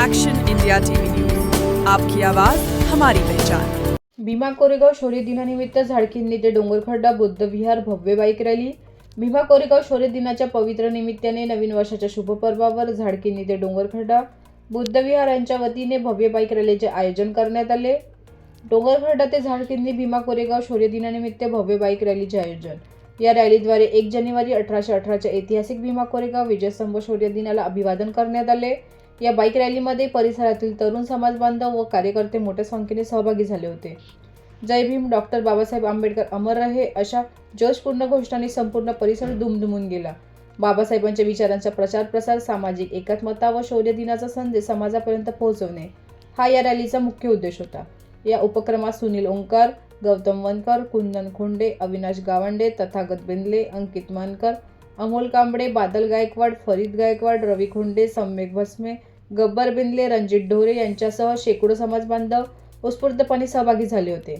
Action India TV news, आपकी आवाज हमारी पहचान। भीमा कोरेगाव शौर्य दिनानिमित्त झाडकिन्नी ते डोंगरखड्डा बुद्ध विहार भव्य बाईक रॅली। भीमा कोरेगाव शौर्य दिनाच्या पवित्र निमित्ताने नवीन वर्षाच्या शुभपर्वावर झाडकिन्नी ते डोंगरखड्डा बुद्ध विहार यांच्या वतीने भव्य बाईक रॅलीचे आयोजन करण्यात आले। डोंगरखड्डा ते झाडकिन्नी भीमा कोरेगाव शौर्य दिनानिमित्त भव्य बाईक रॅलीचे आयोजन। या रॅलीद्वारे 1 जानेवारी 1818च्या ऐतिहासिक भीमा कोरेगाव विजयस्तंभ शौर्य दिनाला अभिवादन करण्यात आले। या बाईक रॅलीमध्ये परिसरातील तरुण समाज बांधव व कार्यकर्ते मोठ्या संख्येने सहभागी झाले होते। जय भीम, डॉक्टर बाबासाहेब आंबेडकर अमर रहे अशा जोशपूर्ण घोषणांनी संपूर्ण परिसर दुमदुमून गेला। बाबासाहेबांच्या विचारांचा प्रचार प्रसार, सामाजिक एकात्मता व शौर्य दिनाचा संदेश समाजापर्यंत पोहोचवणे हा या रॅलीचा मुख्य उद्देश होता। या उपक्रमात सुनील ओंकार, गौतम वनकर, कुंदन खोंडे, अविनाश गावंडे, तथागत बेंदले, अंकित मानकर, अमोल कांबळे, बादल गायकवाड, फरीद गायकवाड, रवी खोंडे, सम्यक भस्मे, गब्बर बेंदले, रणजित ढोरे यांच्यासह शेकडो समाज बांधव उत्स्फूर्तपणे सहभागी झाले होते।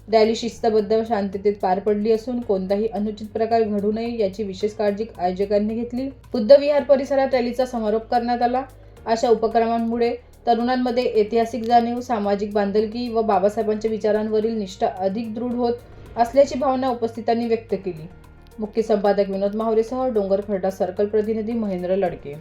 रॅली शिस्तबद्ध व शांततेत पार पडली असून कोणताही अनुचित प्रकार घडू नये याची विशेष काळजी आयोजकांनी घेतली। बुद्ध विहार परिसरात रॅलीचा समारोप करण्यात आला। अशा उपक्रमांमुळे तरुणांमध्ये ऐतिहासिक जाणीव, सामाजिक बांधिलकी व बाबासाहेबांच्या विचारांवरील निष्ठा अधिक दृढ होत असल्याची भावना उपस्थितांनी व्यक्त केली। मुख्य संपादक विनोद माहुरेसह डोंगरखड्डा सर्कल प्रतिनिधी महेंद्र लडके।